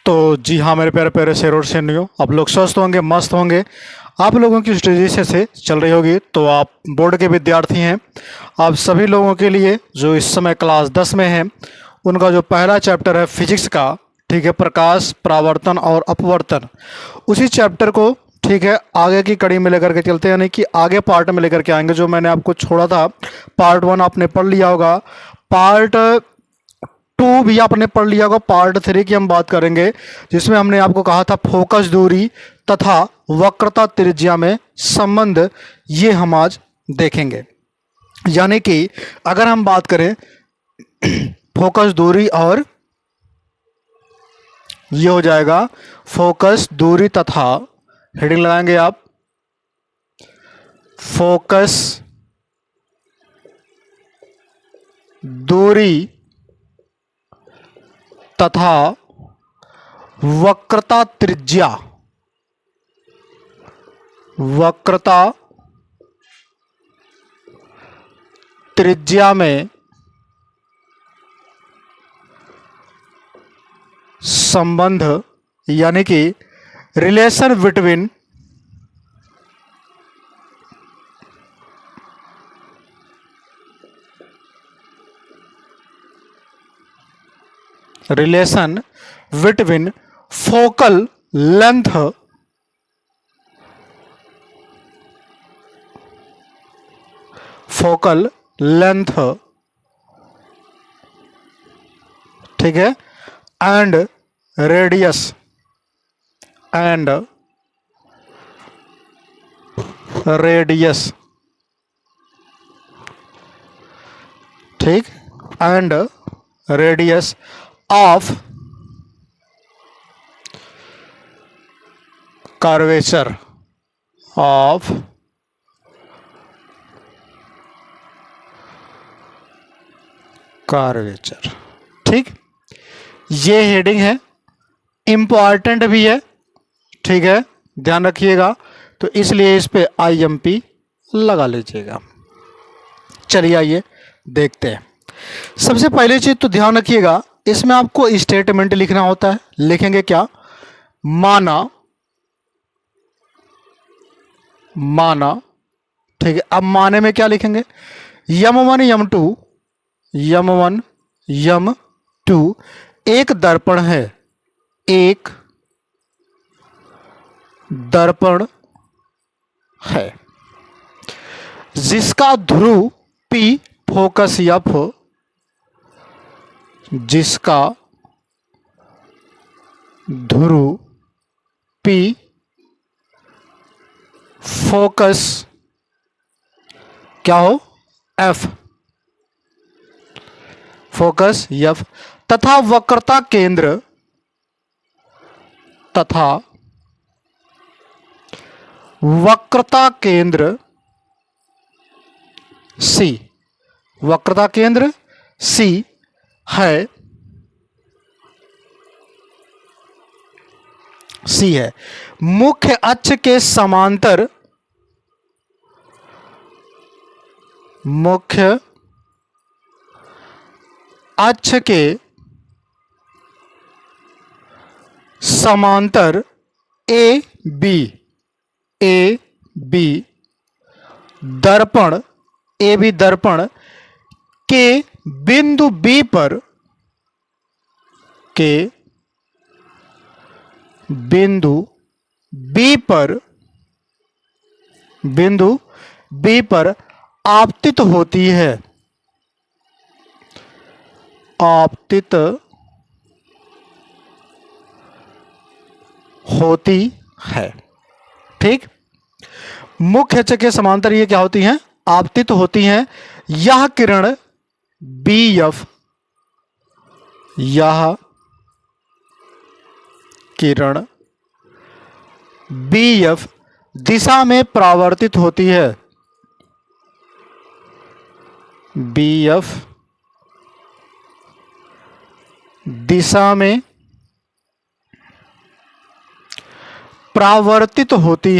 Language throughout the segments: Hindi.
तो जी हाँ मेरे प्यारे प्यारे शेर और शेरनियों, आप लोग स्वस्थ होंगे, मस्त होंगे। आप लोगों की स्टडी से चल रही होगी। तो आप बोर्ड के विद्यार्थी हैं। आप सभी लोगों के लिए जो इस समय क्लास 10 में हैं, उनका जो पहला चैप्टर है फिजिक्स का, ठीक है, प्रकाश, परावर्तन और अपवर्तन, उसी चैप्टर को, ठीक है, आगे की कड़ी में लेकर के चलते हैं, यानी कि आगे पार्ट में लेकर के आएंगे। जो मैंने आपको छोड़ा था, पार्ट 1 आपने पढ़ लिया होगा, पार्ट 2 भी आपने पढ़ लिया होगा, पार्ट 3 की हम बात करेंगे, जिसमें हमने आपको कहा था फोकस दूरी तथा वक्रता त्रिज्या में संबंध, ये हम आज देखेंगे। यानी कि अगर हम बात करें फोकस दूरी, और ये हो जाएगा फोकस दूरी तथा, हेडिंग लगाएंगे आप, फोकस दूरी तथा वक्रता त्रिज्या, वक्रता त्रिज्या में संबंध, यानी कि रिलेशन बिटवीन फोकल लेंथ ठीक है, एंड रेडियस ठीक, एंड रेडियस ऑफ कर्वेचर ठीक। ये हेडिंग है, इंपॉर्टेंट भी है, ठीक है, ध्यान रखिएगा। तो इसलिए इस पे IMP लगा लीजिएगा। चलिए आइए देखते हैं। सबसे पहले चीज तो ध्यान रखिएगा, इसमें आपको स्टेटमेंट लिखना होता है। लिखेंगे क्या? माना, ठीक है। अब माने में क्या लिखेंगे? यम1 यम2 एक दर्पण है, एक दर्पण है जिसका ध्रुव P फोकस F, जिसका ध्रुव P फोकस क्या हो? F, फोकस F, तथा वक्रता केंद्र C, वक्रता केंद्र C है, मुख्य अक्ष के समांतर, मुख्य अक्ष के समांतर ए बी दर्पण के बिंदु B पर, बिंदु B पर आपतित होती है, ठीक। मुख्य अक्ष के समांतर ये क्या होती हैं? आपतित होती हैं। यह किरण BF दिशा में परावर्तित होती है, BF दिशा में परावर्तित होती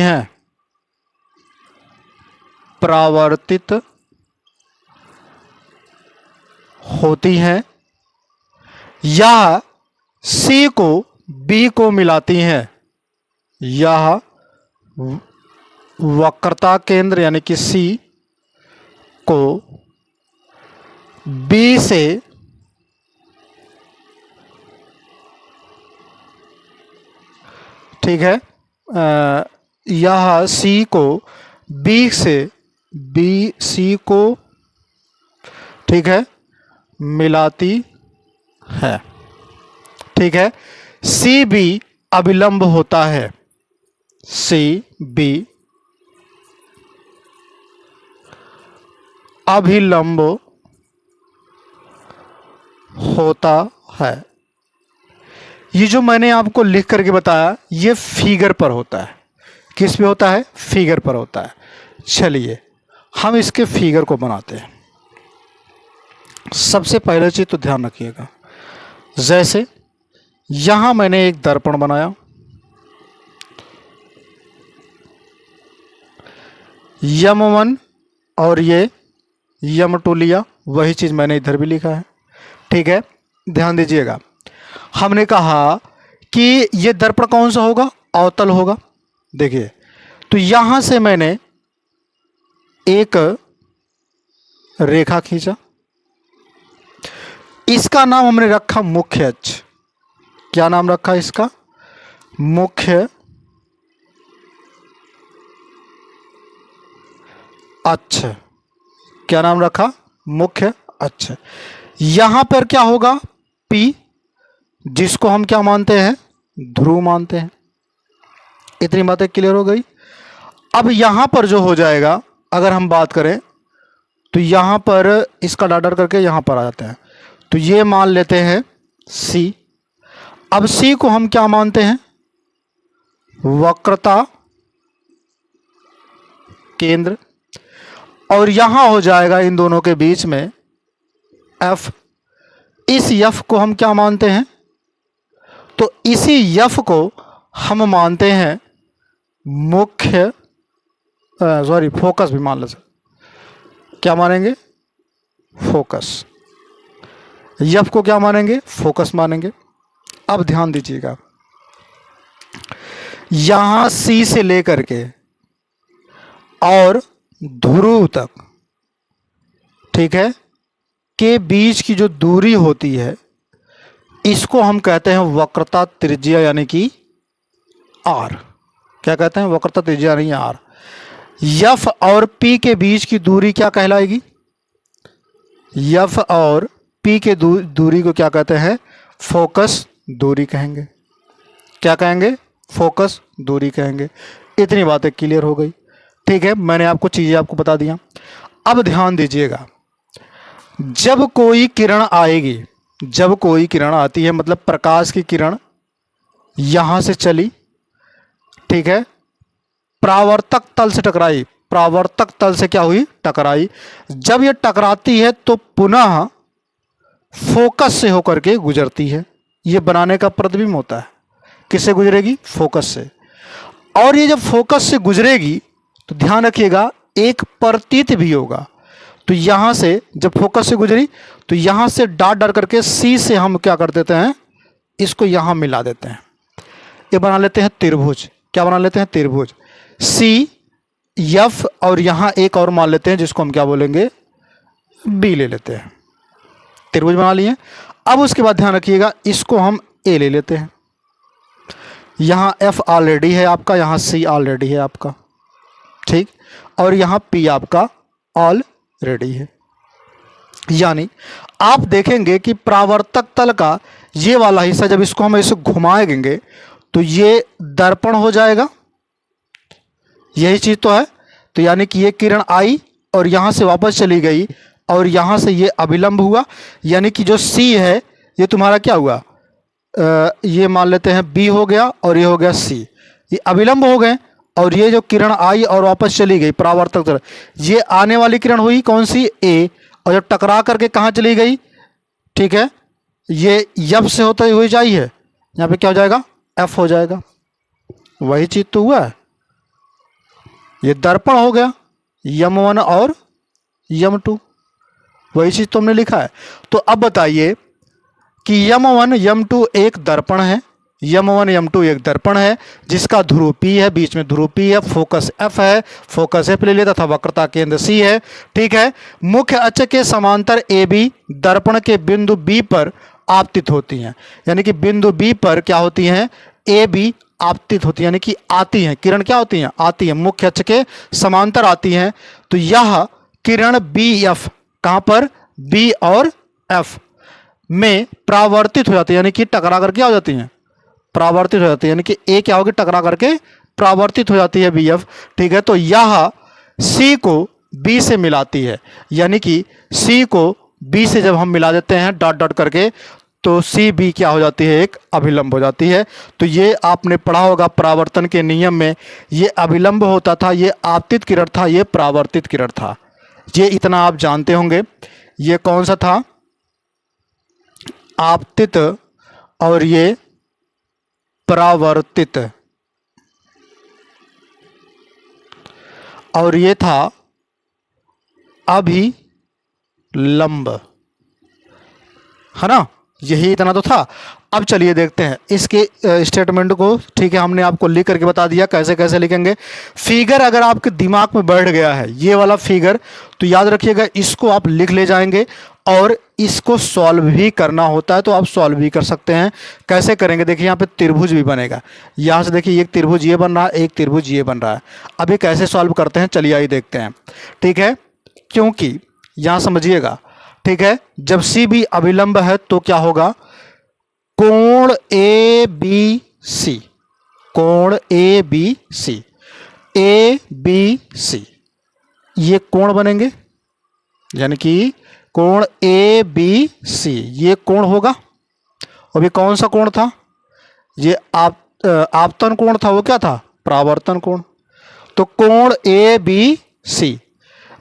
हैं, या C को बी को मिलाती हैं, यह वक्रता केंद्र यानी कि सी को बी से ठीक है, यह सी को बी से बी सी को ठीक है मिलाती है। ठीक है, सी बी अभिलंब होता है, सी बी अभिलंब होता है। ये जो मैंने आपको लिख करके बताया ये फिगर पर होता है। किस पे होता है? फिगर पर होता है। चलिए हम इसके फिगर को बनाते हैं। सबसे पहले चीज तो ध्यान रखिएगा, जैसे यहां मैंने एक दर्पण बनाया, यम1 और ये यम2 लिया, वही चीज मैंने इधर भी लिखा है। ठीक है, ध्यान दीजिएगा, हमने कहा कि ये दर्पण कौन सा होगा? अवतल होगा। देखिए, तो यहां से मैंने एक रेखा खींचा, इसका नाम हमने रखा मुख्य अक्ष। क्या नाम रखा इसका? मुख्य अक्ष। क्या नाम रखा? मुख्य अक्ष। यहां पर क्या होगा? P, जिसको हम क्या मानते हैं? ध्रुव मानते हैं। इतनी बातें क्लियर हो गई। अब यहां पर जो हो जाएगा, अगर हम बात करें तो यहां पर इसका डाटर करके यहां पर आ जाते हैं, तो ये मान लेते हैं C। अब C को हम क्या मानते हैं? वक्रता केंद्र। और यहां हो जाएगा इन दोनों के बीच में F। इस F को हम क्या मानते हैं? तो इसी F को हम मानते हैं मुख्य फोकस भी मान लेते। क्या मानेंगे? फोकस। F को क्या मानेंगे? फोकस मानेंगे। अब ध्यान दीजिएगा, यहां C से लेकर के और ध्रुव तक, ठीक है, के बीच की जो दूरी होती है इसको हम कहते हैं वक्रता त्रिज्या यानी कि R। क्या कहते हैं? वक्रता त्रिज्या यानी R। F और P के बीच की दूरी क्या कहलाएगी? F और P के दूरी को क्या कहते हैं? फोकस दूरी कहेंगे। क्या कहेंगे? फोकस दूरी कहेंगे। इतनी बातें क्लियर हो गई। ठीक है, मैंने आपको चीजें आपको बता दिया। अब ध्यान दीजिएगा, जब कोई किरण आएगी, जब कोई किरण आती है, मतलब प्रकाश की किरण यहां से चली, ठीक है, परावर्तक तल से टकराई, परावर्तक तल से क्या हुई? टकराई। जब यह टकराती है तो पुनः फोकस से होकर के गुजरती है। यह बनाने का प्रतिबिंब होता है। किससे गुजरेगी? फोकस से। और ये जब फोकस से गुजरेगी तो ध्यान रखिएगा एक प्रतीत भी होगा। तो यहां से जब फोकस से गुजरी तो यहां से डॉट डाल करके सी से हम क्या कर देते हैं? इसको यहां मिला देते हैं। ये बना लेते हैं त्रिभुज। क्या बना लेते हैं? त्रिभुज। सी, एफ और यहां एक और मान लेते हैं जिसको हम क्या बोलेंगे? बी ले लेते हैं। त्रिभुज बना लिए। अब उसके बाद ध्यान रखिएगा, इसको हम ए ले लेते हैं। यहां एफ ऑलरेडी है आपका, यहां सी ऑलरेडी है आपका, ठीक, और यहां पी आपका ऑलरेडी है। यानी आप देखेंगे कि परावर्तक तल का ये वाला हिस्सा जब इसको हम ऐसे घुमाएंगे तो ये दर्पण हो जाएगा। यही चीज तो है। तो यानी कि ये किरण आई और यहां से वापस चली गई और यहां से ये अभिलंब हुआ। यानी कि जो सी है ये तुम्हारा क्या हुआ? ये मान लेते हैं बी हो गया और ये हो गया सी। ये अभिलंब हो गए और ये जो किरण आई और वापस चली गई परावर्तक तरफ, ये आने वाली किरण हुई कौन सी? ए। और जब टकरा करके कहाँ चली गई? ठीक है, ये यब से होता हुई जाइए, यहाँ पे क्या हो जाएगा? एफ हो जाएगा। वही चीज तो हुआ है। ये दर्पण हो गया यम1 और यम2, वही चीज तो हमने लिखा है। तो अब बताइए कि यम1 यम2 एक दर्पण है M1 M2 एक दर्पण है जिसका ध्रुव P है, बीच में ध्रुव P है, फोकस F है, फोकस F ले लिया तथा वक्रता केंद्र C है। ठीक है, मुख्य अक्ष के समांतर AB दर्पण के बिंदु B पर आपतित होती हैं, यानी कि बिंदु B पर क्या होती हैं, AB आपतित होती है, यानी कि आती हैं, किरण क्या होती हैं, आती हैं, मुख्य अक्ष के समांतर आती हैं। तो यह किरण BF कहाँ पर, B और F में परावर्तित हो जाती है, यानी कि टकरा कर क्या हो जाती हैं, परावर्तित हो जाती है, यानी कि ए क्या होगी, टकरा करके परावर्तित हो जाती है BF। ठीक है, तो यह C को B से मिलाती है, यानी कि C को B से जब हम मिला देते हैं डॉट डॉट करके तो CB क्या हो जाती है, एक अभिलंब हो जाती है। तो ये आपने पढ़ा होगा परावर्तन के नियम में, ये अभिलंब होता था, ये आपतित किरण था, ये परावर्तित किरण था, ये इतना आप जानते होंगे। ये कौन सा था, आपतित, और ये परावर्तित, और ये था अभिलंब, है ना, यही इतना तो था। अब चलिए देखते हैं इसके स्टेटमेंट को। ठीक है, हमने आपको लिख करके बता दिया कैसे कैसे लिखेंगे। फिगर अगर आपके दिमाग में बैठ गया है ये वाला फिगर, तो याद रखिएगा इसको आप लिख ले जाएंगे, और इसको सॉल्व भी करना होता है तो आप सॉल्व भी कर सकते हैं। कैसे करेंगे, देखिए यहाँ पे त्रिभुज भी बनेगा, यहाँ से देखिए एक त्रिभुज ये बन रहा है, एक त्रिभुज ये बन रहा है। अभी कैसे सॉल्व करते हैं चलिए आइए देखते हैं। ठीक है, क्योंकि यहाँ समझिएगा, ठीक है, जब CB अभिलंब है तो क्या होगा, कोण ABC, कोण ABC, ABC ये कोण बनेंगे, यानी कि कोण ABC ये कोण होगा। और ये कौन सा कोण था, ये आपतन कोण था, वो क्या था, परावर्तन कोण। तो कोण ABC,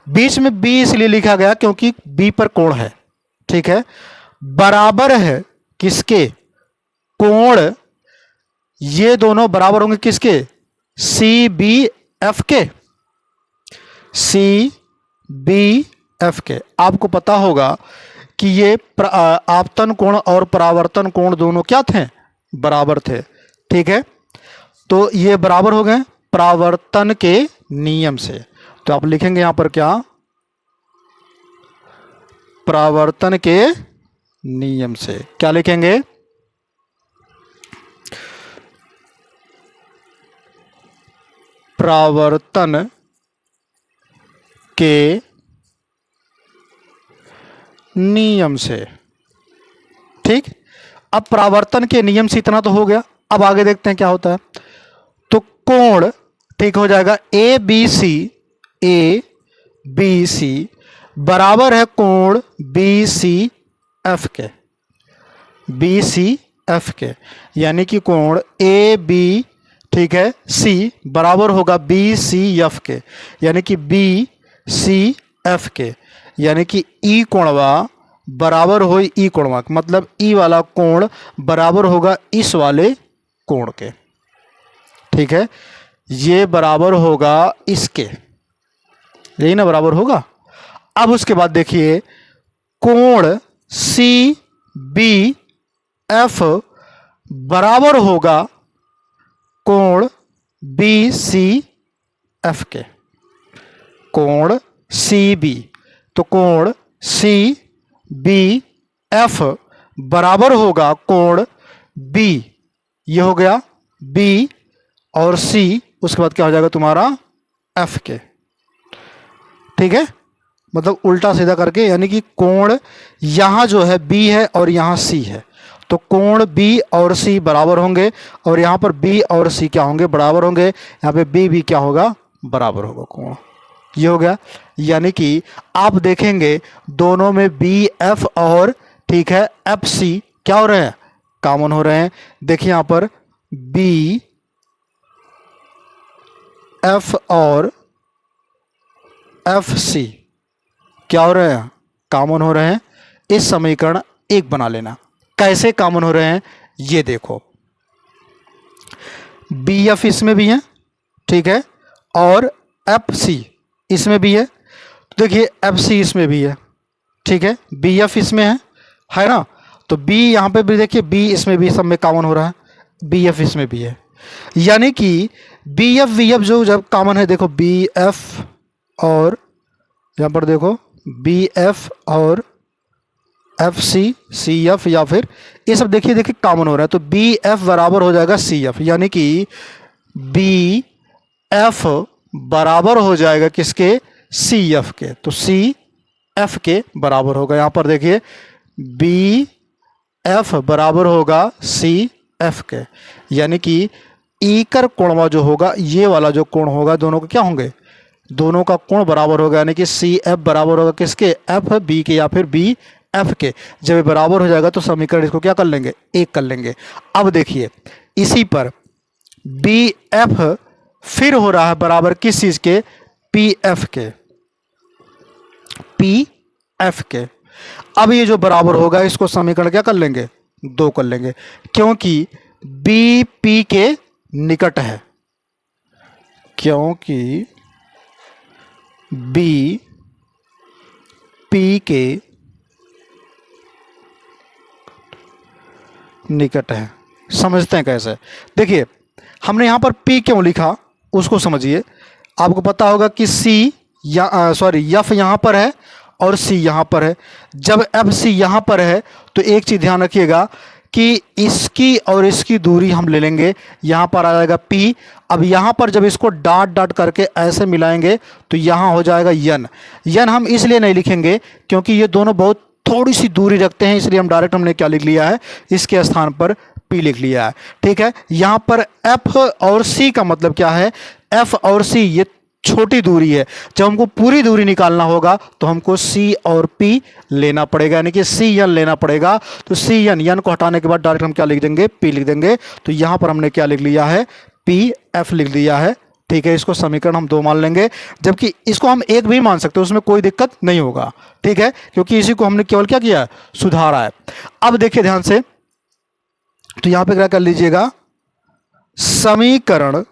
बीच में B इसलिए लिखा गया क्योंकि B पर कोण है। ठीक है, बराबर है किसके, कोण, ये दोनों बराबर होंगे किसके, CBF के, CBF के। आपको पता होगा कि ये आपतन कोण और परावर्तन कोण दोनों क्या थे, बराबर थे। ठीक है, तो ये बराबर हो गए परावर्तन के नियम से। तो आप लिखेंगे यहां पर क्या, परावर्तन के नियम से, क्या लिखेंगे, परावर्तन के नियम से। ठीक, अब परावर्तन के नियम से इतना तो हो गया। अब आगे देखते हैं क्या होता है। तो कोण ठीक हो जाएगा ABC बराबर है कोण BCF के, BCF के, यानी कि कोण AB ठीक है C बराबर होगा BCF के, यानी कि BCF के, यानी कि E कोणवा बराबर हो E कोणवा, मतलब E वाला कोण बराबर होगा इस वाले कोण के। ठीक है, ये बराबर होगा इसके, यही ना बराबर होगा। अब उसके बाद देखिए कोण CBF बराबर होगा कोण BCF के, कोण CB, तो कोण CBF बराबर होगा कोण B, ये हो गया B और C, उसके बाद क्या हो जाएगा तुम्हारा F के। ठीक है, मतलब उल्टा सीधा करके, यानी कि कोण यहाँ जो है B है और यहाँ C है, तो कोण B और C बराबर होंगे, और यहाँ पर B और C क्या होंगे, बराबर होंगे। यहाँ पे B भी क्या होगा, बराबर होगा कोण, ये हो गया। यानी कि आप देखेंगे दोनों में BF और ठीक है FC क्या हो रहे हैं, कॉमन हो रहे हैं। देखिए यहाँ पर BF और FC क्या हो रहे हैं, कॉमन हो रहे हैं। इस समीकरण एक बना लेना। कैसे कॉमन हो रहे हैं ये देखो, BF इसमें भी है, ठीक है, और FC इसमें भी है। तो देखिए FC इसमें भी है, ठीक है, BF इसमें है ना, तो B यहाँ पे भी देखिए B इसमें भी सब में कॉमन हो रहा है। बी एफ इसमें भी है, यानी कि बी एफ वी एफ जो जब कॉमन है, देखो बी एफ और यहाँ पर देखो बी एफ और एफ सी सी एफ, या फिर ये सब देखिए कॉमन हो रहा है, तो बी एफ बराबर हो जाएगा सी एफ, यानी कि बी एफ बराबर हो जाएगा किसके, सी एफ के, तो सी एफ के बराबर होगा। यहाँ पर देखिए बी एफ बराबर होगा सी एफ के, यानी कि ईकर कोणवा जो होगा, ये वाला जो कोण होगा, दोनों के क्या होंगे, दोनों का कोण बराबर होगा, यानी कि सी एफ बराबर होगा किसके, एफ बी के या फिर बी एफ के। जब ये बराबर हो जाएगा तो समीकरण इसको क्या कर लेंगे, एक कर लेंगे। अब देखिए इसी पर बी एफ फिर हो रहा है बराबर किस चीज के, पी एफ के, पी एफ के। अब ये जो बराबर होगा इसको समीकरण क्या कर लेंगे, दो कर लेंगे, क्योंकि बी पी के निकट है, क्योंकि बी पी के निकट है। समझते हैं कैसे, देखिए हमने यहां पर P क्यों लिखा उसको समझिए। आपको पता होगा कि C या F यहां पर है और C यहां पर है। जब FC यहां पर है तो एक चीज ध्यान रखिएगा कि इसकी और इसकी दूरी हम ले लेंगे, यहाँ पर आ जाएगा P। अब यहाँ पर जब इसको डॉट डॉट करके ऐसे मिलाएंगे तो यहाँ हो जाएगा यन। यन हम इसलिए नहीं लिखेंगे क्योंकि ये दोनों बहुत थोड़ी सी दूरी रखते हैं, इसलिए हम डायरेक्ट हमने क्या लिख लिया है, इसके स्थान पर P लिख लिया है। ठीक है, यहाँ पर F और C का मतलब क्या है, F और C ये छोटी दूरी है। जब हमको पूरी दूरी निकालना होगा तो हमको C और P लेना पड़ेगा, यानी कि CN लेना पड़ेगा। तो CN को हटाने के बाद डायरेक्ट हम क्या लिख देंगे, P लिख देंगे। तो यहां पर हमने क्या लिख लिया है, PF लिख दिया है। ठीक है, इसको समीकरण हम दो मान लेंगे, जबकि इसको हम एक भी मान सकते हैं, उसमें कोई दिक्कत नहीं होगा। ठीक है, क्योंकि इसी को हमने केवल क्या किया है, सुधारा है। अब देखिए ध्यान से, तो यहां पे क्या कर लीजिएगा, समीकरण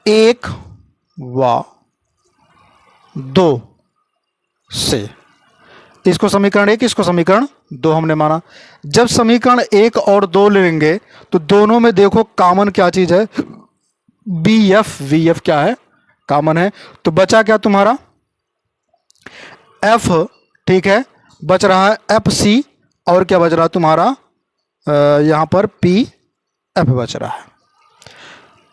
एक व दो से, इसको समीकरण एक, इसको समीकरण दो हमने माना। जब समीकरण एक और दो लेंगे तो दोनों में देखो कॉमन क्या चीज है, बी एफ वी एफ क्या है, कॉमन है। तो बचा क्या तुम्हारा, एफ। ठीक है, बच रहा है एफ सी, और क्या बच रहा है तुम्हारा, यहां पर पी एफ बच रहा है,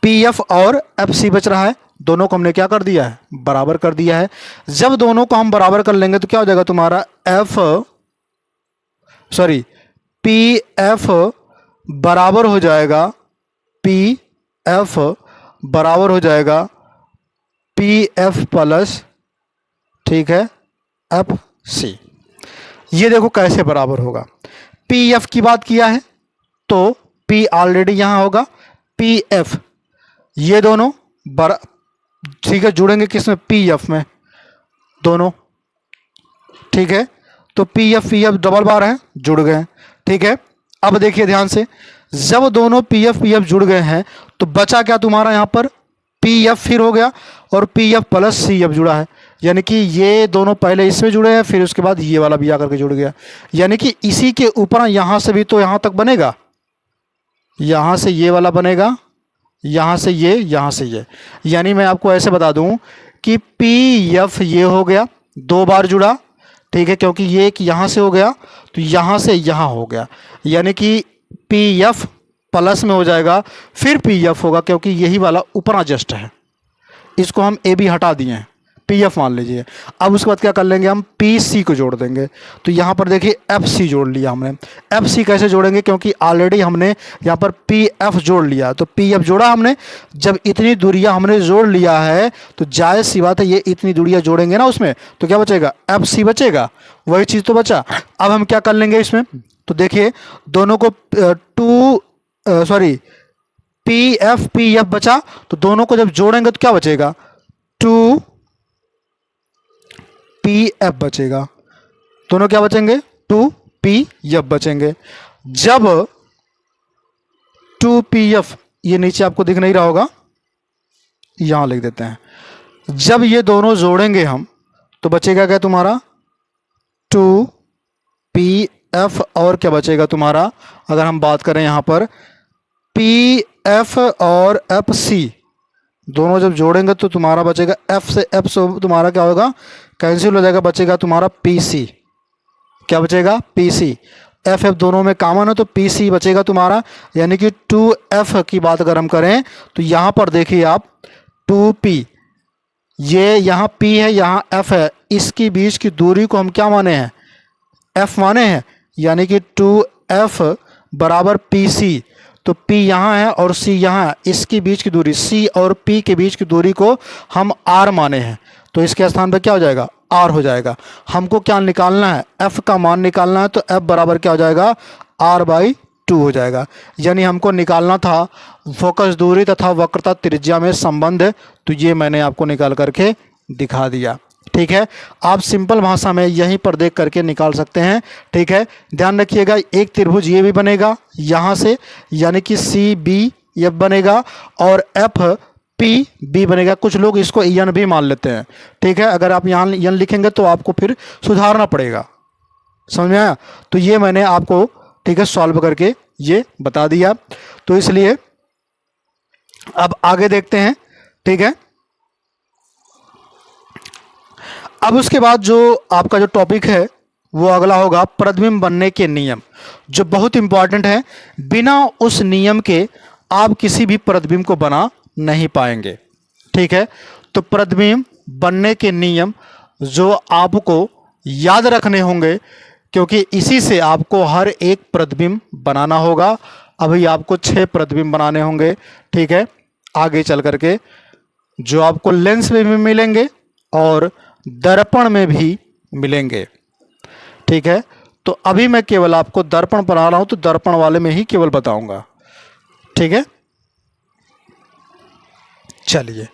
पी एफ और एफ सी बच रहा है। दोनों को हमने क्या कर दिया है, बराबर कर दिया है। जब दोनों को हम बराबर कर लेंगे तो क्या हो जाएगा तुम्हारा, पी एफ बराबर हो जाएगा, पी एफ बराबर हो जाएगा पी एफ प्लस, ठीक है, एफ सी। ये देखो कैसे बराबर होगा, पी एफ की बात किया है तो P ऑलरेडी यहां होगा, पी एफ, ये दोनों ठीक है जुड़ेंगे किसमें, पी एफ में, दोनों। ठीक है, तो पी एफ डबल बार हैं, जुड़ गए। ठीक है, अब देखिए ध्यान से, जब दोनों पी एफ जुड़ गए हैं तो बचा क्या तुम्हारा, यहां पर पी एफ फिर हो गया और P F plus C F जुड़ा है, यानी कि ये दोनों पहले इसमें जुड़े हैं, फिर उसके बाद ये वाला भी आकर के जुड़ गया, यानी कि इसी के ऊपर यहां से भी तो यहां तक बनेगा, यहां से ये वाला बनेगा, यहां से ये, यहां से ये। यानी मैं आपको ऐसे बता दूं कि पी एफ ये हो गया, दो बार जुड़ा। ठीक है, क्योंकि ये एक यहां से हो गया तो यहां से यहां हो गया, यानी कि पी एफ प्लस में हो जाएगा, फिर पी एफ होगा क्योंकि यही वाला ऊपर जस्ट है, इसको हम ए बी हटा दिए हैं, पी एफ मान लीजिए। अब उसके बाद क्या कर लेंगे, हम पी सी को जोड़ देंगे। तो यहाँ पर देखिए एफ सी जोड़ लिया हमने। एफ सी कैसे जोड़ेंगे, क्योंकि ऑलरेडी हमने यहाँ पर पी एफ जोड़ लिया, तो पी एफ जोड़ा हमने। जब इतनी दूरियां हमने जोड़ लिया है तो जायज़ सी बात है, ये इतनी दूरियां जोड़ेंगे ना उसमें, तो क्या बचेगा, एफ सी बचेगा, वही चीज़ तो बचा। अब हम क्या कर लेंगे इसमें, तो देखिए दोनों को पी एफ बचा, तो दोनों को जब जोड़ेंगे तो क्या बचेगा, 2 पी एफ बचेगा, दोनों क्या बचेंगे, 2 पी एफ बचेंगे। जब 2 पी एफ, ये नीचे आपको दिख नहीं रहा होगा, यहां लिख देते हैं, जब ये दोनों जोड़ेंगे हम तो बचेगा क्या तुम्हारा, 2PF और क्या बचेगा तुम्हारा, अगर हम बात करें यहाँ पर PF और FC दोनों जब जोड़ेंगे तो तुम्हारा बचेगा F से तुम्हारा क्या होगा, कैंसिल हो जाएगा, बचेगा तुम्हारा PC। क्या बचेगा, PC। एफ दोनों में कॉमन है तो PC बचेगा तुम्हारा, यानी कि 2F की बात अगर हम करें तो यहाँ पर देखिए आप 2P, ये यहाँ P है यहाँ F है, इसकी बीच की दूरी को हम क्या माने हैं, F माने हैं, यानी कि 2F बराबर PC। तो P यहाँ है और C यहाँ है, इसकी बीच की दूरी C और P के बीच की दूरी को हम R माने हैं, तो इसके स्थान पर क्या हो जाएगा, R हो जाएगा। हमको क्या निकालना है, F का मान निकालना है, तो F बराबर क्या हो जाएगा, R/2 हो जाएगा। यानी हमको निकालना था फोकस दूरी तथा वक्रता त्रिज्या में संबंध, तो ये मैंने आपको निकाल करके दिखा दिया। ठीक है, आप सिंपल भाषा में यहीं पर देख करके निकाल सकते हैं। ठीक है, ध्यान रखिएगा, एक त्रिभुज ये भी बनेगा यहाँ से, यानी कि CBF बनेगा और FPB बनेगा। कुछ लोग इसको EN भी मान लेते हैं। ठीक है, अगर आप यहाँ EN लिखेंगे तो आपको फिर सुधारना पड़ेगा, समझ में आया। तो ये मैंने आपको ठीक है सॉल्व करके ये बता दिया, तो इसलिए अब आगे देखते हैं। ठीक है, अब उसके बाद जो आपका जो टॉपिक है वो अगला होगा प्रतिबिंब बनने के नियम, जो बहुत इंपॉर्टेंट है। बिना उस नियम के आप किसी भी प्रतिबिंब को बना नहीं पाएंगे। ठीक है, तो प्रतिबिंब बनने के नियम जो आपको याद रखने होंगे, क्योंकि इसी से आपको हर एक प्रतिबिंब बनाना होगा। अभी आपको 6 प्रतिबिंब बनाने होंगे। ठीक है, आगे चल करके जो आपको लेंस में भी मिलेंगे और दर्पण में भी मिलेंगे। ठीक है, तो अभी मैं केवल आपको दर्पण बना रहा हूं, तो दर्पण वाले में ही केवल बताऊंगा। ठीक है, चलिए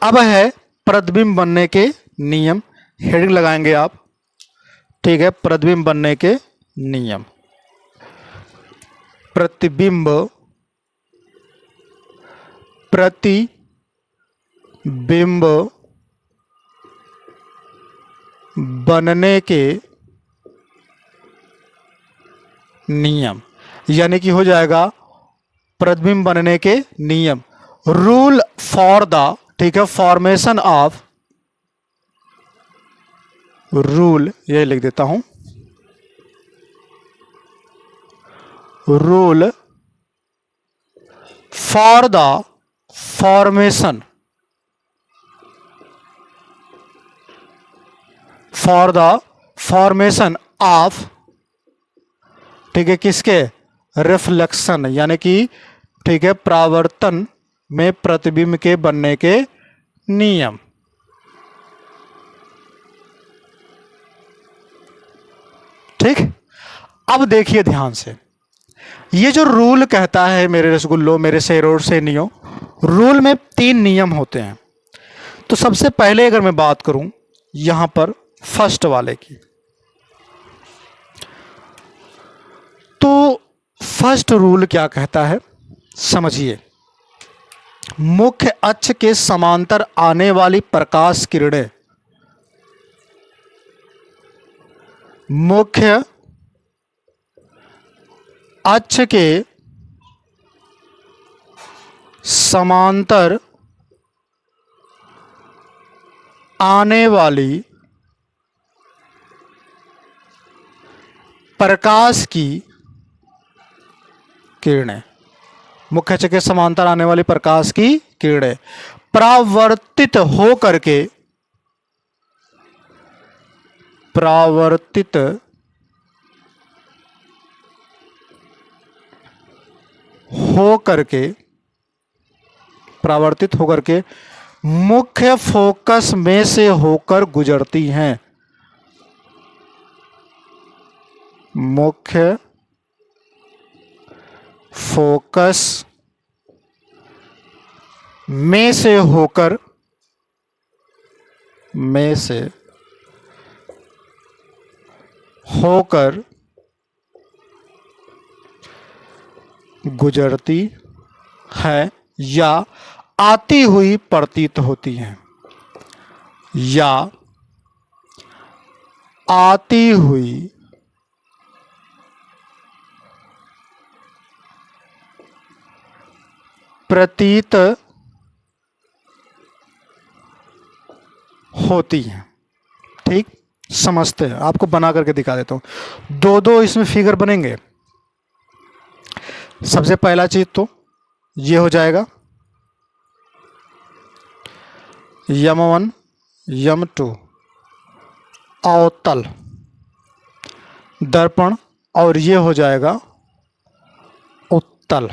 अब है प्रतिबिंब बनने के नियम, हेडिंग लगाएंगे आप। ठीक है, प्रतिबिंब बनने के नियम। प्रतिबिंब बनने के नियम, यानी कि हो जाएगा प्रतिबिंब बनने के नियम, रूल फॉर द, ठीक है, फॉर्मेशन ऑफ, रूल ये लिख देता हूं, rule for the formation, for the formation of, ठीक है, किसके, रिफ्लेक्शन, यानी कि ठीक है परावर्तन में प्रतिबिंब के बनने के नियम। ठीक, अब देखिए ध्यान से, ये जो रूल कहता है मेरे रसगुल्लो, मेरे शेरों और सेनियों, रूल में 3 नियम होते हैं। तो सबसे पहले अगर मैं बात करूं यहां पर फर्स्ट वाले की, तो फर्स्ट रूल क्या कहता है समझिए, मुख्य अक्ष के समांतर आने वाली प्रकाश किरणें, मुख्य अक्ष के समांतर आने वाली प्रकाश की किरणें, मुख्य अक्ष के समांतर आने वाली प्रकाश की किरणें परावर्तित हो करके, परावर्तित हो करके, परावर्तित होकर के मुख्य फोकस में से होकर गुजरती हैं, मुख्य फोकस में से होकर, में से होकर गुजरती है या आती हुई प्रतीत होती हैं, या आती हुई प्रतीत होती हैं। ठीक, समझते हैं, आपको बना करके दिखा देता हूं। दो दो इसमें फिगर बनेंगे। सबसे पहला चीज तो ये हो जाएगा यम1 यम2 अवतल दर्पण, और ये हो जाएगा उत्तल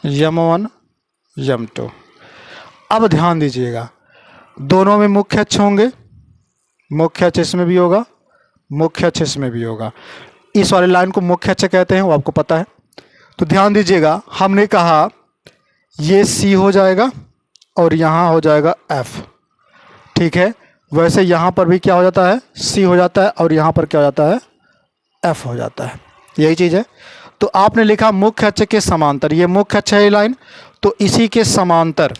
यम1 यम2। अब ध्यान दीजिएगा, दोनों में मुख्य अक्ष होंगे, मुख्य अक्ष इसमें भी होगा, मुख्य अक्ष इसमें भी होगा। इस वाली लाइन को मुख्य अक्ष कहते हैं, वो आपको पता है। तो ध्यान दीजिएगा, हमने कहा ये सी हो जाएगा और यहाँ हो जाएगा एफ। ठीक है, वैसे यहाँ पर भी क्या हो जाता है, सी हो जाता है, और यहाँ पर क्या हो जाता है, एफ हो जाता है। यही चीज़ है। तो आपने लिखा मुख्य अक्ष के समांतर, ये मुख्य अक्ष है लाइन, तो इसी के समांतर,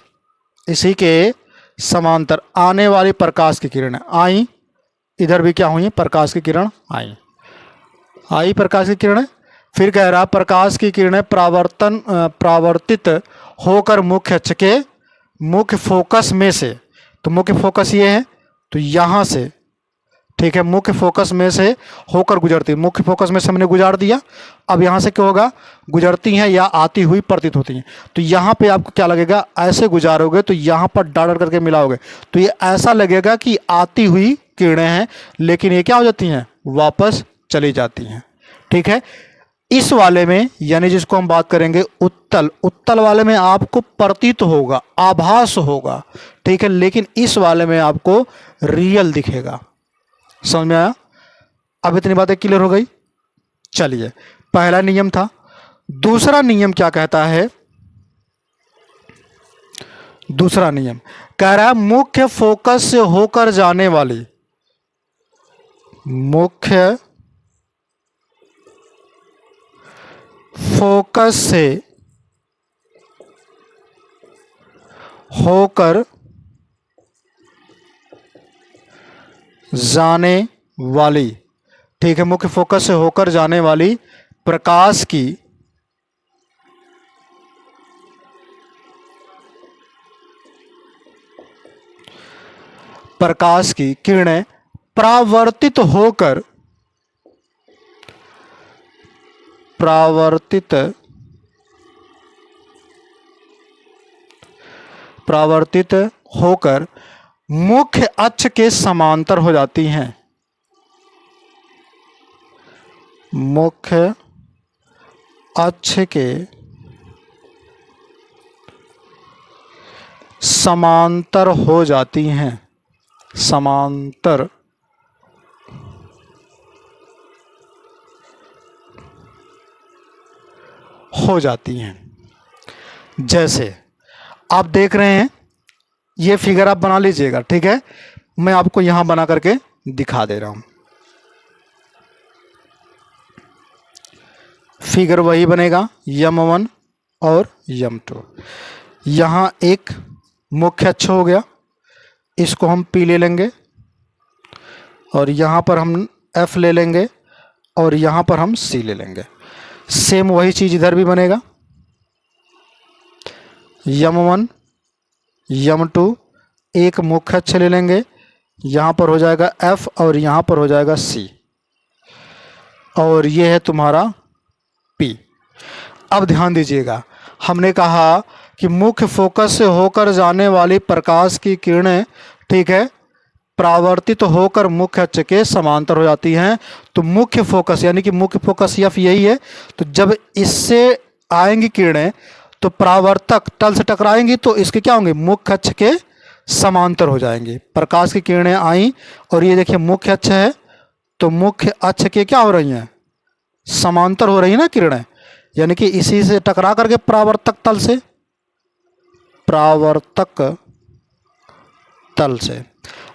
इसी के समांतर आने वाली प्रकाश की किरण आई, इधर भी क्या हुई, प्रकाश की किरण आई प्रकाश की किरण। फिर कह रहा प्रकाश की किरणें परावर्तित होकर मुख्य अक्ष के मुख्य फोकस में से, तो मुख्य फोकस ये है, तो यहाँ से, ठीक है, मुख्य फोकस में से होकर गुजरती, मुख्य फोकस में से हमने गुजार दिया। अब यहाँ से क्या होगा, गुजरती हैं या आती हुई प्रतीत होती हैं। तो यहाँ पे आपको क्या लगेगा, ऐसे गुजारोगे तो यहाँ पर डॉट करके मिलाओगे तो ये ऐसा लगेगा कि आती हुई किरणें हैं, लेकिन ये क्या हो जाती हैं, वापस चली जाती हैं। ठीक है, इस वाले में यानी जिसको हम बात करेंगे उत्तल, उत्तल वाले में आपको प्रतीत होगा, आभास होगा। ठीक है, लेकिन इस वाले में आपको रियल दिखेगा। समझ में आया? अब इतनी बातें क्लियर हो गई। चलिए, पहला नियम था। दूसरा नियम क्या कहता है, दूसरा नियम कह रहा है मुख्य फोकस से होकर जाने वाली, मुख्य फोकस से होकर जाने वाली, ठीक है, मुख्य फोकस से होकर जाने वाली प्रकाश की किरणें परावर्तित होकर मुख्य अक्ष के समांतर हो जाती हैं, मुख्य अक्ष के समांतर हो जाती हैं, समांतर हो जाती हैं। जैसे आप देख रहे हैं, ये फिगर आप बना लीजिएगा। ठीक है, मैं आपको यहां बना करके दिखा दे रहा हूं। फिगर वही बनेगा यम1 और यम2। यहां एक मुख्य अक्ष हो गया, इसको हम पी ले लेंगे, और यहां पर हम एफ ले लेंगे, और यहां पर हम सी ले लेंगे। सेम वही चीज इधर भी बनेगा, यम1 यम2 एक मुख्य अक्ष ले लेंगे, यहाँ पर हो जाएगा एफ और यहाँ पर हो जाएगा सी, और ये है तुम्हारा पी। अब ध्यान दीजिएगा, हमने कहा कि मुख्य फोकस से होकर जाने वाली प्रकाश की किरणें, ठीक है, परावर्तित होकर मुख्य अक्ष के समांतर हो जाती हैं। तो मुख्य फोकस यानी कि मुख्य फोकस एफ यही है। तो जब इससे आएंगी किरणें तो परावर्तक तल से टकराएंगी तो इसके क्या होंगे, मुख्य अक्ष के समांतर हो जाएंगे। प्रकाश की किरणें आई और ये देखिए मुख्य अक्ष है, तो मुख्य अक्ष के क्या हो रही हैं, समांतर हो रही है ना किरणें, यानी कि इसी से टकरा करके परावर्तक तल से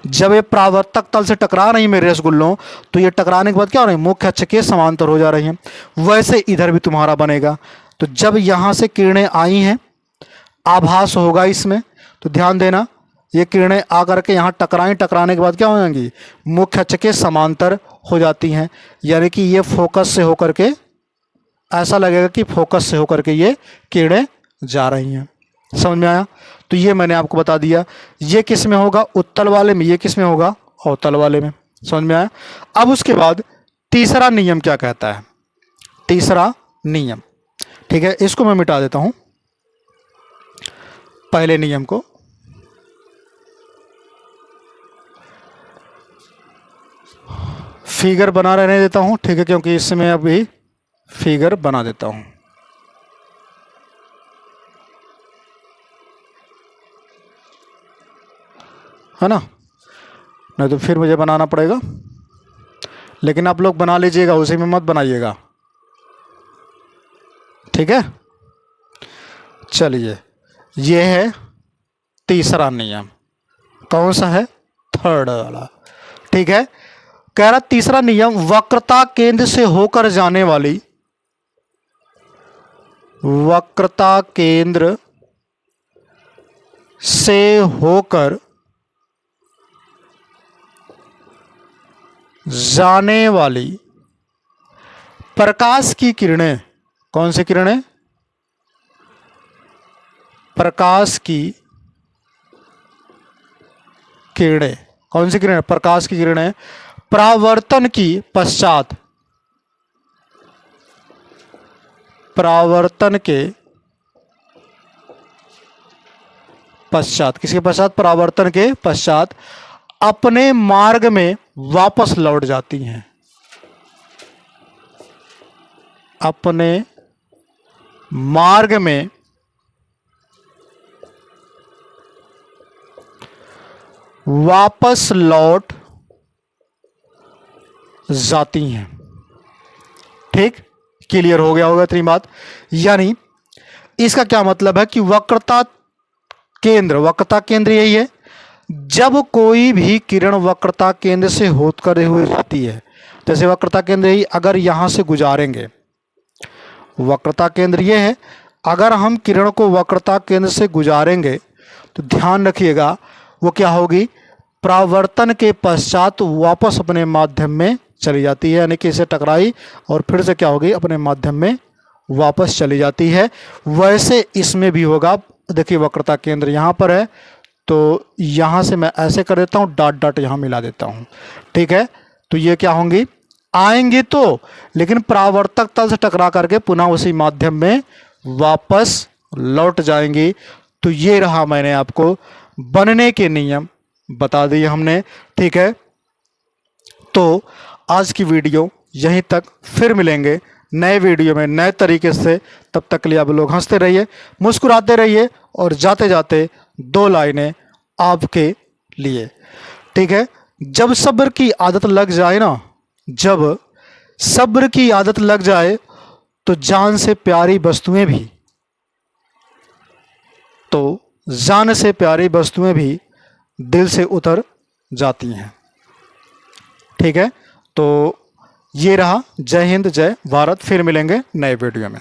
जब ये परावर्तक तल से टकरा रही मेरे रसगुल्लों, तो ये टकराने के बाद क्या हो रही है, मुख्य अक्ष के समांतर हो जा रही हैं। वैसे इधर भी तुम्हारा बनेगा। तो जब यहाँ से किरणें आई हैं, आभास होगा इसमें, तो ध्यान देना ये किरणें आकर के यहाँ टकराने के बाद क्या हो जाएंगी, मुख्य अक्ष के समांतर हो जाती हैं। यानी कि ये फोकस से होकर के, ऐसा लगेगा कि फोकस से होकर के ये किरणें जा रही हैं। समझ में आया? तो ये मैंने आपको बता दिया। ये किस में होगा, उत्तल वाले में, ये किस में होगा, अवतल वाले में। समझ में आया? अब उसके बाद तीसरा नियम क्या कहता है, तीसरा नियम, ठीक है, इसको मैं मिटा देता हूं, पहले नियम को। फिगर बना रहने देता हूं, ठीक है, क्योंकि इसमें अभी फिगर बना देता हूं। है ना, नहीं तो फिर मुझे बनाना पड़ेगा, लेकिन आप लोग बना लीजिएगा, उसी में मत बनाइएगा, ठीक है। चलिए, ये है तीसरा नियम। कौन सा है, थर्ड वाला, ठीक है। कह रहा तीसरा नियम, वक्रता केंद्र से होकर जाने वाली, वक्रता केंद्र से होकर जाने वाली प्रकाश की किरणें, कौन सी किरणें, प्रकाश की किरणें, कौन सी किरणें, प्रकाश की किरणें परावर्तन की पश्चात, परावर्तन के पश्चात, किसके पश्चात, परावर्तन के पश्चात अपने मार्ग में वापस लौट जाती हैं, अपने मार्ग में वापस लौट जाती हैं। ठीक, क्लियर हो गया होगा इतनी बात। यानी इसका क्या मतलब है कि वक्रता केंद्र, वक्रता केंद्र यही है, जब कोई भी किरण वक्रता केंद्र से होकर हुई जाती है, जैसे वक्रता केंद्र यही, अगर यहां से गुजारेंगे, वक्रता केंद्र ये है, अगर हम किरण को वक्रता केंद्र से गुजारेंगे तो ध्यान रखिएगा वो क्या होगी, परावर्तन के पश्चात वापस अपने माध्यम में चली जाती है, यानी कि इसे टकराई और फिर से क्या होगी, अपने माध्यम में वापस चली जाती है। वैसे इसमें भी होगा। देखिए वक्रता केंद्र यहाँ पर है, तो यहाँ से मैं ऐसे कर देता हूँ, डॉट डॉट यहाँ मिला देता हूँ, ठीक है। तो ये क्या होंगी, आएंगी तो, लेकिन परावर्तक तल से टकरा करके पुनः उसी माध्यम में वापस लौट जाएंगी। तो ये रहा, मैंने आपको बनने के नियम बता दिए हमने, ठीक है। तो आज की वीडियो यहीं तक, फिर मिलेंगे नए वीडियो में नए तरीके से। तब तक के लिए आप लोग हंसते रहिए, मुस्कुराते रहिए, और जाते जाते 2 लाइनें आपके लिए, ठीक है। जब सब्र की आदत लग जाए ना, जब सब्र की आदत लग जाए तो जान से प्यारी वस्तुएं भी, तो जान से प्यारी वस्तुएं भी दिल से उतर जाती हैं, ठीक है। तो ये रहा, जय हिंद जय भारत, फिर मिलेंगे नए वीडियो में।